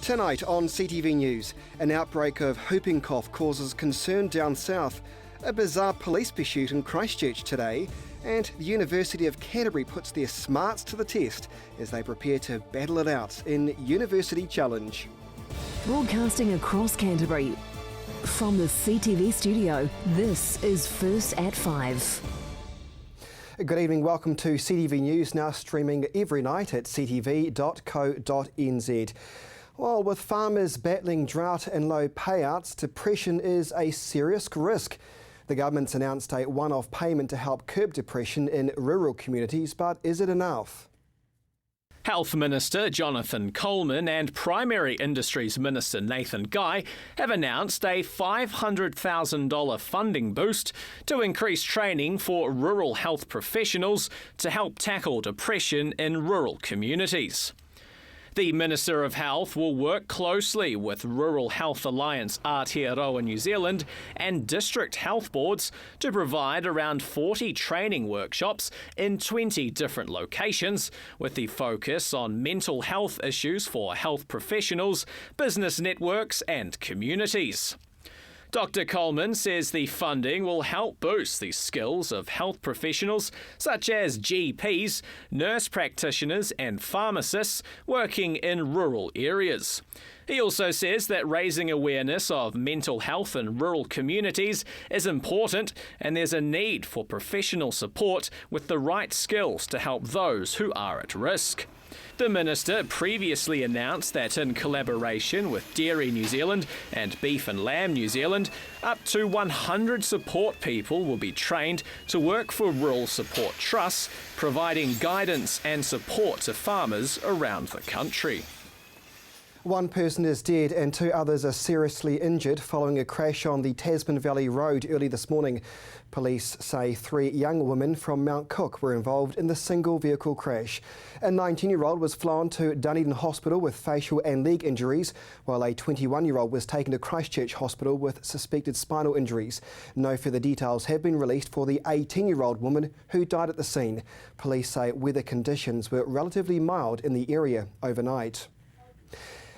Tonight on CTV News, an outbreak of whooping cough causes concern down south, a bizarre police pursuit in Christchurch today, and the University of Canterbury puts their smarts to the test as they prepare to battle it out in University Challenge. Broadcasting across Canterbury, from the CTV studio, this is First at 5. Good evening, welcome to CTV News, now streaming every night at ctv.co.nz. Well, with farmers battling drought and low payouts, depression is a serious risk. The government's announced a one-off payment to help curb depression in rural communities, but is it enough? Health Minister Jonathan Coleman and Primary Industries Minister Nathan Guy have announced a $500,000 funding boost to increase training for rural health professionals to help tackle depression in rural communities. The Minister of Health will work closely with Rural Health Alliance Aotearoa New Zealand and district health boards to provide around 40 training workshops in 20 different locations, with the focus on mental health issues for health professionals, business networks and communities. Dr. Coleman says the funding will help boost the skills of health professionals such as GPs, nurse practitioners and pharmacists working in rural areas. He also says that raising awareness of mental health in rural communities is important, and there's a need for professional support with the right skills to help those who are at risk. The Minister previously announced that in collaboration with Dairy New Zealand and Beef and Lamb New Zealand, up to 100 support people will be trained to work for rural support trusts, providing guidance and support to farmers around the country. One person is dead and 2 others are seriously injured following a crash on the Tasman Valley Road early this morning. Police say 3 young women from Mount Cook were involved in the single vehicle crash. A 19-year-old was flown to Dunedin Hospital with facial and leg injuries, while a 21-year-old was taken to Christchurch Hospital with suspected spinal injuries. No further details have been released for the 18-year-old woman who died at the scene. Police say weather conditions were relatively mild in the area overnight.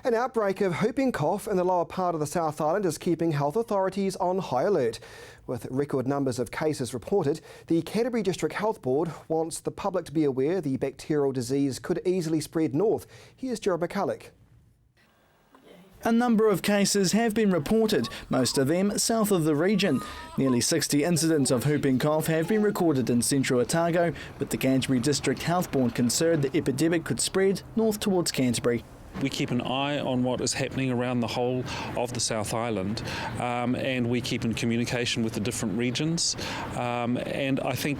An outbreak of whooping cough in the lower part of the South Island is keeping health authorities on high alert. With record numbers of cases reported, the Canterbury District Health Board wants the public to be aware the bacterial disease could easily spread north. Here's Gerard McCulloch. A number of cases have been reported, most of them south of the region. Nearly 60 incidents of whooping cough have been recorded in central Otago, with the Canterbury District Health Board concerned the epidemic could spread north towards Canterbury. We keep an eye on what is happening around the whole of the South Island, and we keep in communication with the different regions. And I think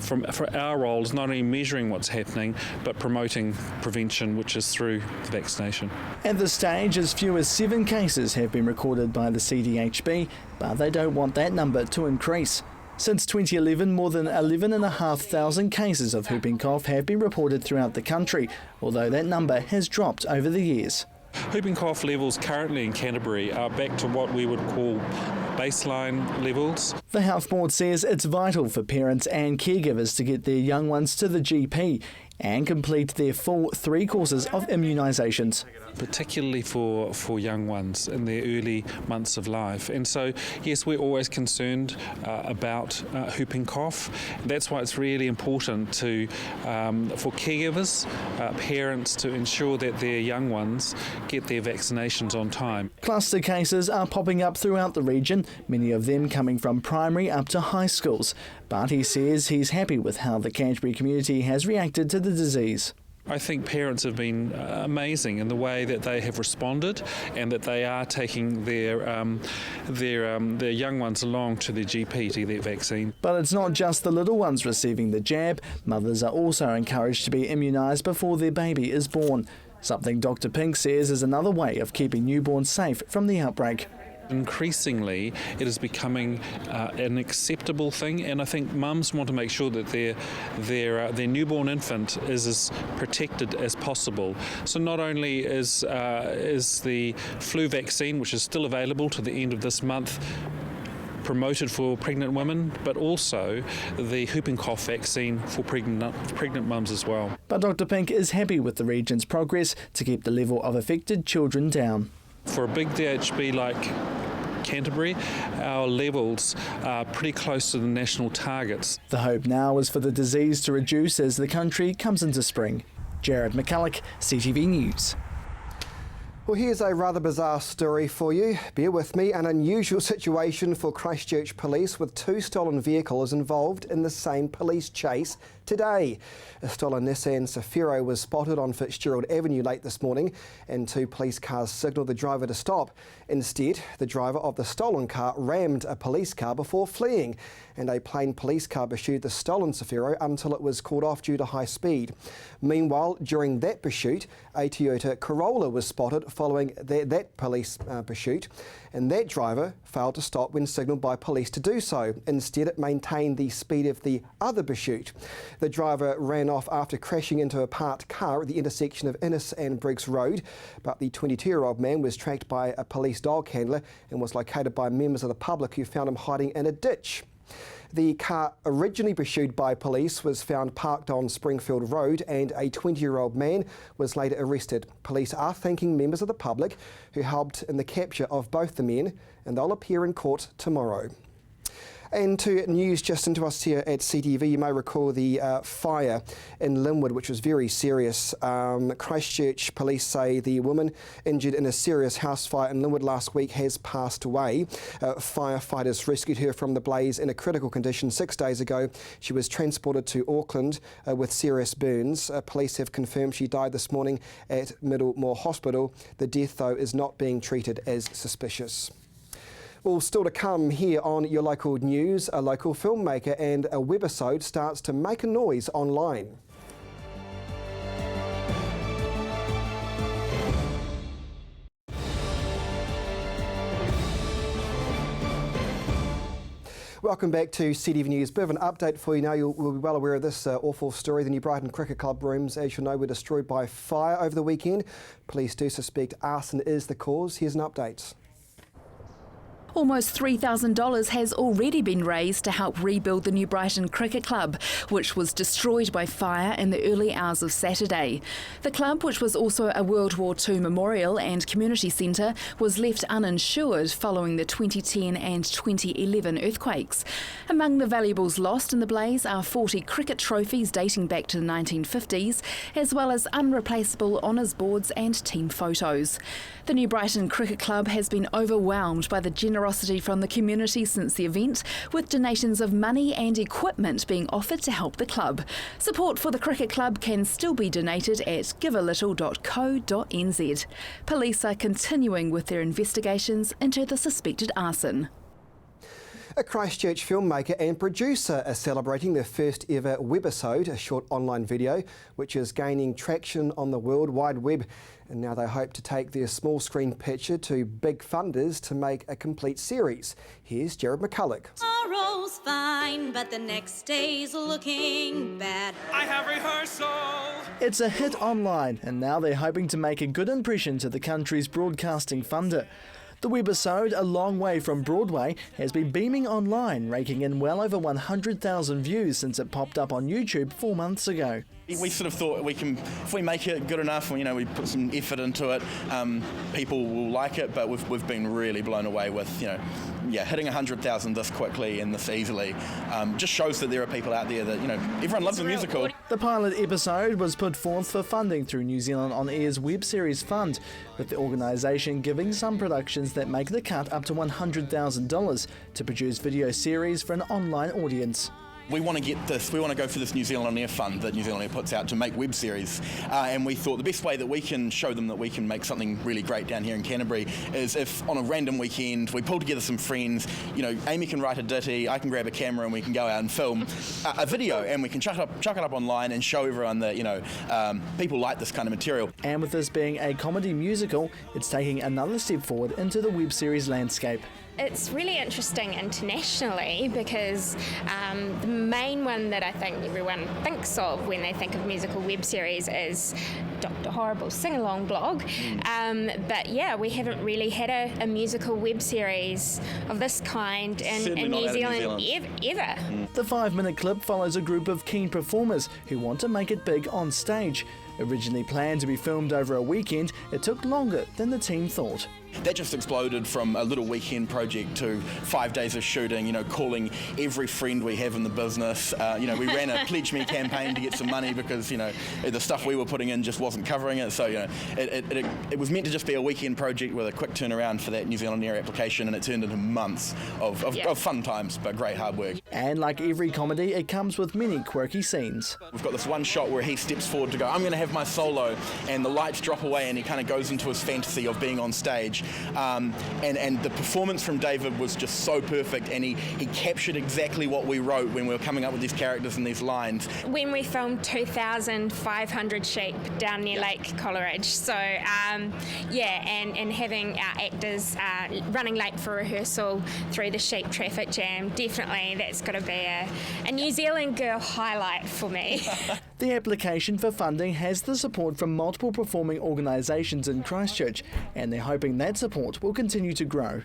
for our role is not only measuring what's happening, but promoting prevention, which is through vaccination. At this stage, as few as 7 cases have been recorded by the CDHB, but they don't want that number to increase. Since 2011, more than 11,500 cases of whooping cough have been reported throughout the country, although that number has dropped over the years. Whooping cough levels currently in Canterbury are back to what we would call baseline levels. The Health Board says it's vital for parents and caregivers to get their young ones to the GP and complete their full 3 courses of immunisations. Particularly for young ones in their early months of life. And so, yes, we're always concerned about whooping cough. That's why it's really important for caregivers, parents, to ensure that their young ones get their vaccinations on time. Cluster cases are popping up throughout the region, many of them coming from primary up to high schools. But he says he's happy with how the Canterbury community has reacted to the disease. I think parents have been amazing in the way that they have responded, and that they are taking their young ones along to their GP to get their vaccine. But it's not just the little ones receiving the jab. Mothers are also encouraged to be immunised before their baby is born, something Dr. Pink says is another way of keeping newborns safe from the outbreak. Increasingly, it is becoming an acceptable thing, and I think mums want to make sure that their newborn infant is as protected as possible. So not only is the flu vaccine, which is still available to the end of this month, promoted for pregnant women, but also the whooping cough vaccine for pregnant mums as well. But Dr Pink is happy with the region's progress to keep the level of affected children down. For a big DHB like Canterbury, our levels are pretty close to the national targets. The hope now is for the disease to reduce as the country comes into spring. Jared McCulloch, CTV News. Well, here's a rather bizarre story for you. Bear with me. An unusual situation for Christchurch police with 2 stolen vehicles involved in the same police chase today. A stolen Nissan Safiro was spotted on Fitzgerald Avenue late this morning and 2 police cars signalled the driver to stop. Instead, the driver of the stolen car rammed a police car before fleeing, and a plain police car pursued the stolen Safiro until it was called off due to high speed. Meanwhile, during that pursuit, a Toyota Corolla was spotted following that police pursuit, and that driver failed to stop when signalled by police to do so. Instead, it maintained the speed of the other pursuit. The driver ran off after crashing into a parked car at the intersection of Innes and Briggs Road, but the 22-year-old man was tracked by a police dog handler and was located by members of the public who found him hiding in a ditch. The car originally pursued by police was found parked on Springfield Road, and a 20-year-old man was later arrested. Police are thanking members of the public who helped in the capture of both the men, and they'll appear in court tomorrow. And to news just into us here at CTV, you may recall the fire in Linwood, which was very serious. Christchurch police say the woman injured in a serious house fire in Linwood last week has passed away. Firefighters rescued her from the blaze in a critical condition 6 days ago. She was transported to Auckland with serious burns. Police have confirmed she died this morning at Middlemore Hospital. The death, though, is not being treated as suspicious. Well, still to come here on your local news, a local filmmaker and a webisode starts to make a noise online. Welcome back to CTV News. Bit of an update for you now. You'll be well aware of this awful story. The New Brighton Cricket Club rooms, as you know, were destroyed by fire over the weekend. Police do suspect arson is the cause. Here's an update. Almost $3,000 has already been raised to help rebuild the New Brighton Cricket Club, which was destroyed by fire in the early hours of Saturday. The club, which was also a World War II memorial and community centre, was left uninsured following the 2010 and 2011 earthquakes. Among the valuables lost in the blaze are 40 cricket trophies dating back to the 1950s, as well as unreplaceable honours boards and team photos. The New Brighton Cricket Club has been overwhelmed by the generosity from the community since the event, with donations of money and equipment being offered to help the club. Support for the cricket club can still be donated at givealittle.co.nz. Police are continuing with their investigations into the suspected arson. A Christchurch filmmaker and producer are celebrating their first ever webisode, a short online video which is gaining traction on the World Wide Web. And now they hope to take their small screen picture to big funders to make a complete series. Here's Jared McCulloch. Tomorrow's fine, but the next day's looking bad. I have rehearsal. It's a hit online, and now they're hoping to make a good impression to the country's broadcasting funder. The webisode, a long way from Broadway, has been beaming online, raking in well over 100,000 views since it popped up on YouTube 4 months ago. We sort of thought if we make it good enough, we put some effort into it, people will like it, but we've been really blown away with, hitting 100,000 this quickly and this easily. Just shows that there are people out there that, everyone loves a musical. The pilot episode was put forth for funding through New Zealand On Air's Web Series Fund, with the organisation giving some productions that make the cut up to $100,000 to produce video series for an online audience. We want to go for this New Zealand On Air fund that New Zealand On Air puts out to make web series, and we thought the best way that we can show them that we can make something really great down here in Canterbury is if on a random weekend we pull together some friends, Amy can write a ditty, I can grab a camera and we can go out and film a video, and we can chuck it up online and show everyone that people like this kind of material. And with this being a comedy musical, it's taking another step forward into the web series landscape. It's really interesting internationally because the main one that I think everyone thinks of when they think of musical web series is Dr. Horrible's sing-along blog. But yeah, we haven't really had a musical web series of this kind in New Zealand ever. The 5-minute clip follows a group of keen performers who want to make it big on stage. Originally planned to be filmed over a weekend, it took longer than the team thought. That just exploded from a little weekend project to 5 days of shooting, calling every friend we have in the business. We ran a Pledge Me campaign to get some money because, the stuff we were putting in just wasn't covering it. So, it was meant to just be a weekend project with a quick turnaround for that New Zealand Air application, and it turned into months of fun times, but great hard work. And like every comedy, it comes with many quirky scenes. We've got this one shot where he steps forward to go, I'm going to have my solo, and the lights drop away and he kind of goes into his fantasy of being on stage. And the performance from David was just so perfect, and he captured exactly what we wrote when we were coming up with these characters and these lines. When we filmed 2,500 sheep down near Lake Coleridge, so and having our actors running late for rehearsal through the sheep traffic jam, definitely that's got to be a New Zealand girl highlight for me. The application for funding has the support from multiple performing organisations in Christchurch, and they're hoping that support will continue to grow.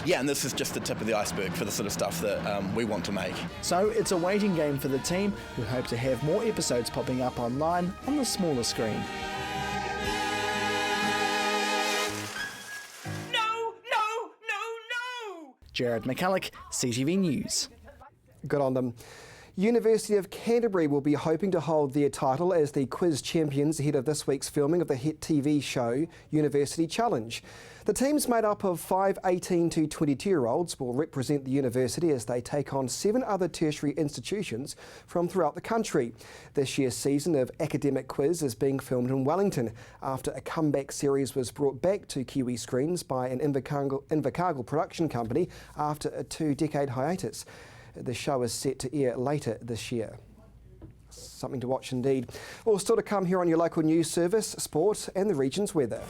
Yeah, and this is just the tip of the iceberg for the sort of stuff that we want to make. So it's a waiting game for the team, who hope to have more episodes popping up online on the smaller screen. No! Jared McCulloch, CTV News. Good on them. University of Canterbury will be hoping to hold their title as the quiz champions ahead of this week's filming of the hit TV show University Challenge. The teams made up of 5 18 to 22-year-olds will represent the university as they take on 7 other tertiary institutions from throughout the country. This year's season of Academic Quiz is being filmed in Wellington after a comeback series was brought back to Kiwi screens by an Invercargill production company after a 2-decade hiatus. The show is set to air later this year. Something to watch indeed. Well, still to come here on your local news service, sport and the region's weather.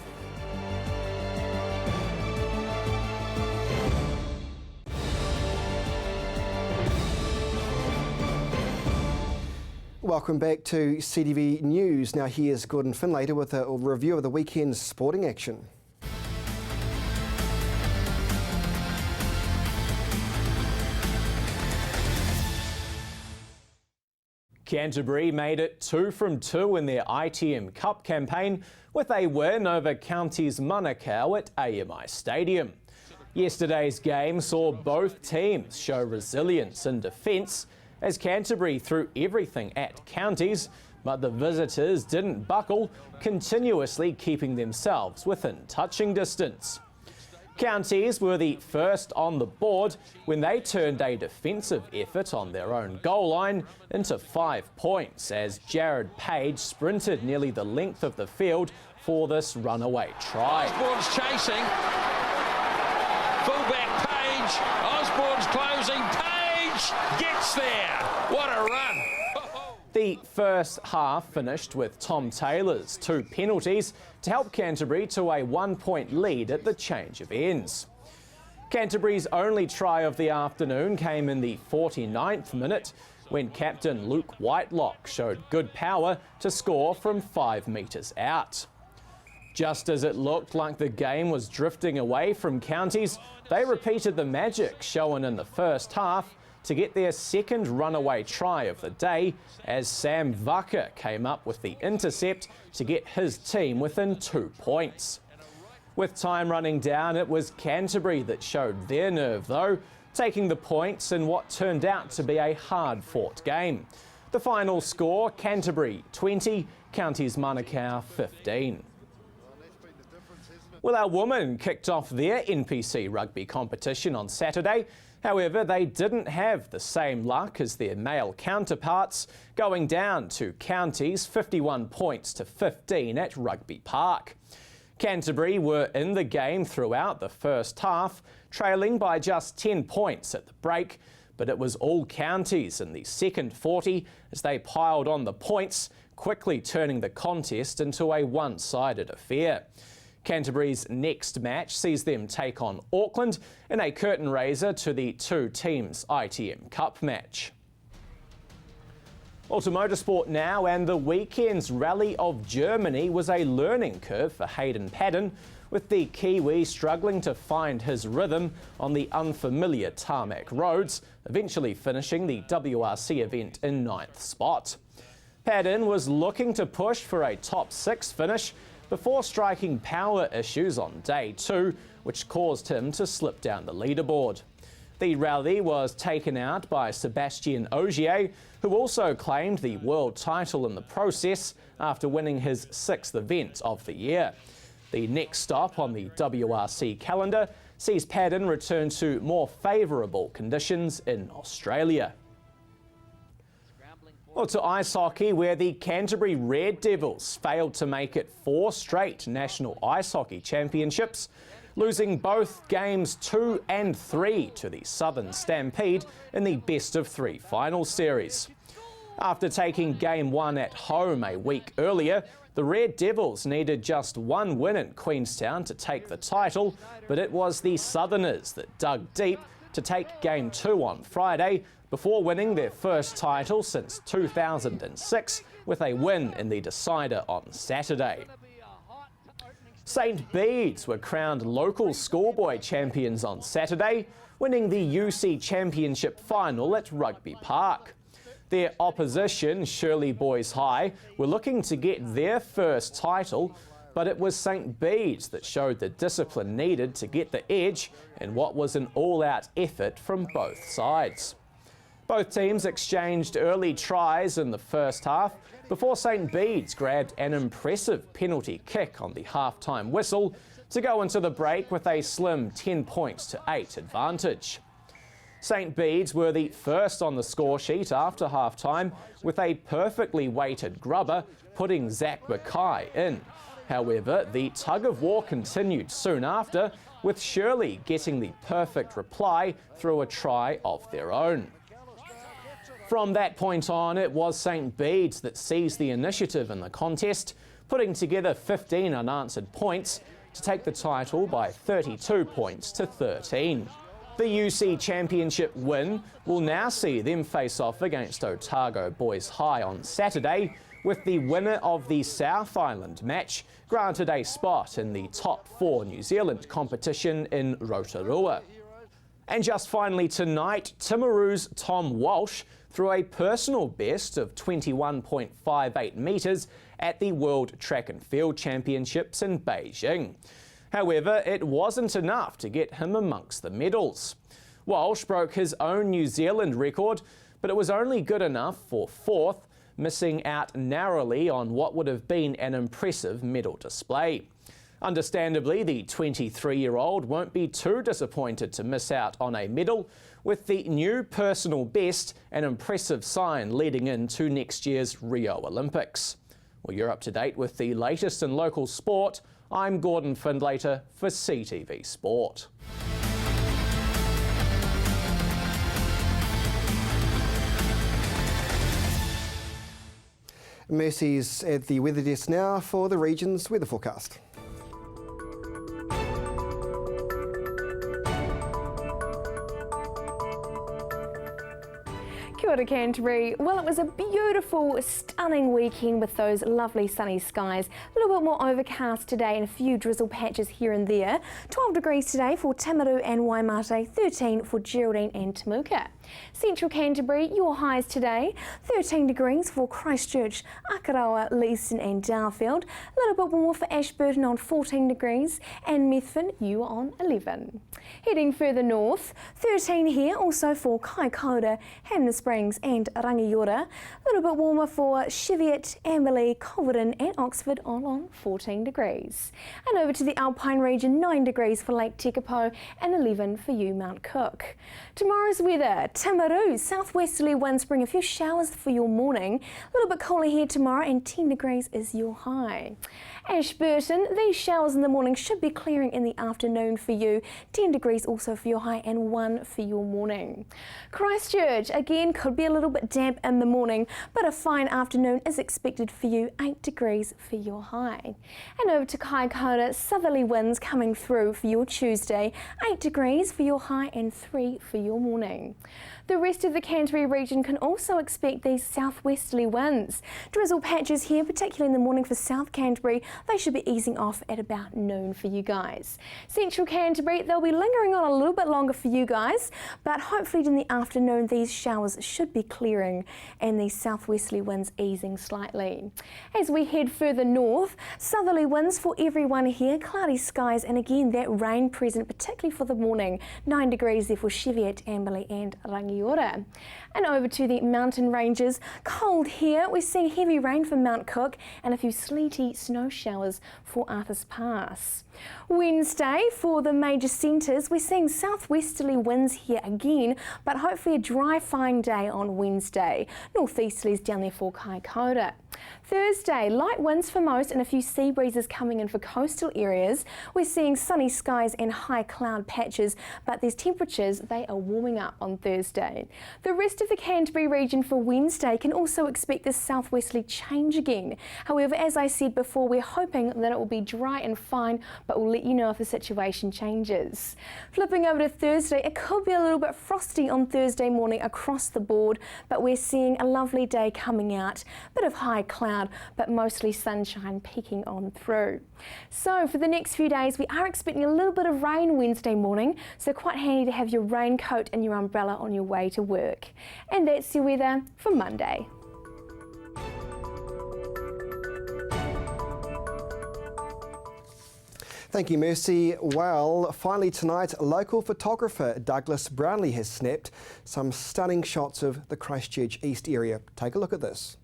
Welcome back to CTV News. Now here's Gordon Finlater with a review of the weekend's sporting action. Canterbury made it 2 from 2 in their ITM Cup campaign with a win over Counties Manukau at AMI Stadium. Yesterday's game saw both teams show resilience in defence as Canterbury threw everything at Counties, but the visitors didn't buckle, continuously keeping themselves within touching distance. Counties were the first on the board when they turned a defensive effort on their own goal line into 5 points as Jared Page sprinted nearly the length of the field for this runaway try. Osborne's chasing. Fullback Page. Osborne's closing. Page gets there. What a run. The first half finished with Tom Taylor's 2 penalties to help Canterbury to a 1-point lead at the change of ends. Canterbury's only try of the afternoon came in the 49th minute when captain Luke Whitelock showed good power to score from 5 metres out. Just as it looked like the game was drifting away from Counties, they repeated the magic shown in the first half to get their second runaway try of the day as Sam Vaka came up with the intercept to get his team within 2 points. With time running down, it was Canterbury that showed their nerve though, taking the points in what turned out to be a hard-fought game. The final score, Canterbury 20, Counties Manukau 15. Well, our women kicked off their NPC rugby competition on Saturday. However, they didn't have the same luck as their male counterparts, going down to Counties 51 points to 15 at Rugby Park. Canterbury were in the game throughout the first half, trailing by just 10 points at the break, but it was all Counties in the second 40 as they piled on the points, quickly turning the contest into a one-sided affair. Canterbury's next match sees them take on Auckland in a curtain raiser to the two teams' ITM Cup match. Well, to motorsport now, and the weekend's Rally of Germany was a learning curve for Hayden Paddon, with the Kiwi struggling to find his rhythm on the unfamiliar tarmac roads, eventually finishing the WRC event in 9th spot. Paddon was looking to push for a top 6 finish before striking power issues on day 2, which caused him to slip down the leaderboard. The rally was taken out by Sébastien Ogier, who also claimed the world title in the process after winning his 6th event of the year. The next stop on the WRC calendar sees Paddon return to more favourable conditions in Australia. Well, to ice hockey, where the Canterbury Red Devils failed to make it 4 straight National Ice Hockey Championships, losing both games 2 and 3 to the Southern Stampede in the best-of-3 final series. After taking Game 1 at home a week earlier, the Red Devils needed just 1 win in Queenstown to take the title, but it was the Southerners that dug deep to take Game 2 on Friday before winning their first title since 2006 with a win in the decider on Saturday. St Bede's were crowned local schoolboy champions on Saturday, winning the UC Championship final at Rugby Park. Their opposition, Shirley Boys High, were looking to get their first title, but it was St Bede's that showed the discipline needed to get the edge in what was an all-out effort from both sides. Both teams exchanged early tries in the first half before St Bede's grabbed an impressive penalty kick on the half-time whistle to go into the break with a slim 10 points to 8 advantage. St Bede's were the first on the score sheet after half-time with a perfectly weighted grubber, putting Zach Mackay in. However, the tug-of-war continued soon after, with Shirley getting the perfect reply through a try of their own. From that point on, it was St Bede's that seized the initiative in the contest, putting together 15 unanswered points to take the title by 32 points to 13. The UC Championship win will now see them face off against Otago Boys High on Saturday, with the winner of the South Island match granted a spot in the top 4 New Zealand competition in Rotorua. And just finally tonight, Timaru's Tom Walsh threw a personal best of 21.58 metres at the World Track and Field Championships in Beijing. However, it wasn't enough to get him amongst the medals. Walsh broke his own New Zealand record, but it was only good enough for 4th, missing out narrowly on what would have been an impressive medal display. Understandably, the 23-year-old won't be too disappointed to miss out on a medal, with the new personal best an impressive sign leading into next year's Rio Olympics. Well, you're up to date with the latest in local sport. I'm Gordon Findlater for CTV Sport. Mercy's at the weather desk now for the region's weather forecast. Kia ora Canterbury. Well, it was a beautiful, stunning weekend with those lovely sunny skies. A little bit more overcast today and a few drizzle patches here and there. 12 degrees today for Timaru and Waimate, 13 for Geraldine and Temuka. Central Canterbury, your highs today, 13 degrees for Christchurch, Akarawa, Leeson and Darfield. A little bit more for Ashburton on 14 degrees and Methven, you are on 11. Heading further north, 13 here also for Kaikoura, Hanna Springs and Rangiora. A little bit warmer for Cheviot, Amberley, Culverden and Oxford on 14 degrees. And over to the Alpine region, 9 degrees for Lake Tekapo and 11 for you, Mount Cook. Tomorrow's weather, Timaru, southwesterly winds bring a few showers for your morning. A little bit cooler here tomorrow and 10 degrees is your high. Ashburton, these showers in the morning should be clearing in the afternoon for you. 10 degrees also for your high and 1 for your morning. Christchurch, again, could be a little bit damp in the morning, but a fine afternoon is expected for you. 8 degrees for your high. And over to Kaikoura, southerly winds coming through for your Tuesday. 8 degrees for your high and 3 for your morning. The rest of the Canterbury region can also expect these southwesterly winds. Drizzle patches here, particularly in the morning for South Canterbury. They should be easing off at about noon for you guys. Central Canterbury, they'll be lingering on a little bit longer for you guys, but hopefully in the afternoon these showers should be clearing and these southwesterly winds easing slightly. As we head further north, southerly winds for everyone here, cloudy skies, and again that rain present, particularly for the morning. 9 degrees there for Cheviot, Amberley and Rangiora. And over to the mountain ranges, cold here. We're seeing heavy rain for Mount Cook and a few sleety snow showers for Arthur's Pass. Wednesday, for the major centres, we're seeing southwesterly winds here again, but hopefully a dry, fine day on Wednesday. Northeasterlies down there for Kaikoura. Thursday, light winds for most and a few sea breezes coming in for coastal areas. We're seeing sunny skies and high cloud patches, but these temperatures, they are warming up on Thursday. The rest of the Canterbury region for Wednesday can also expect this southwesterly change again. However, as I said before, we're hoping that it will be dry and fine, but we'll let you know if the situation changes. Flipping over to Thursday, it could be a little bit frosty on Thursday morning across the board, but we're seeing a lovely day coming out. Bit of high cloud, but mostly sunshine peeking on through. So for the next few days, we are expecting a little bit of rain Wednesday morning, so quite handy to have your raincoat and your umbrella on your way to work. And that's your weather for Monday. Thank you, Mercy. Well, finally tonight, local photographer Douglas Brownlee has snapped some stunning shots of the Christchurch East area. Take a look at this.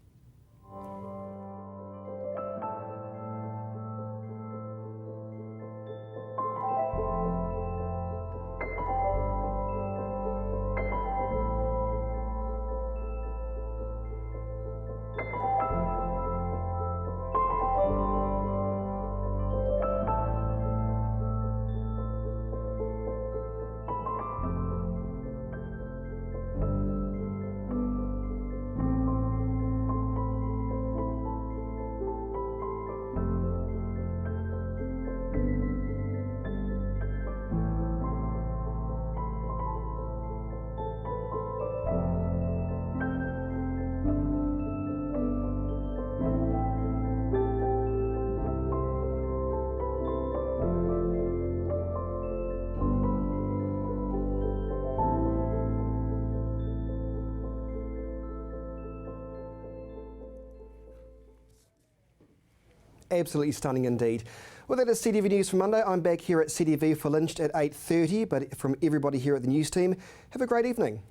Absolutely stunning indeed. Well, that is CTV News for Monday. I'm back here at CTV for lunch at 8:30, but from everybody here at the news team, have a great evening.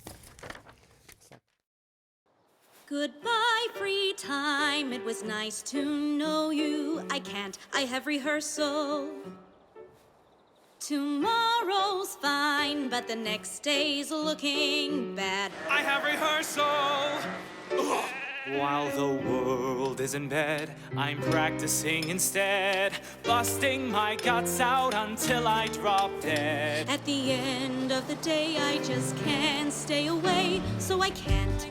Goodbye, free time. It was nice to know you. I have rehearsal. Tomorrow's fine, but the next day's looking bad. I have rehearsal. Ugh. While the world is in bed, I'm practicing instead, busting my guts out until I drop dead. At the end of the day, I just can't stay away, so I can't.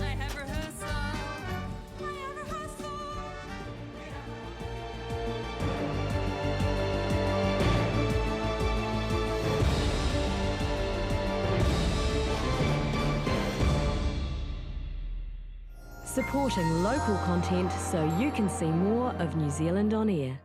I have rehearsal. Supporting local content so you can see more of New Zealand on air.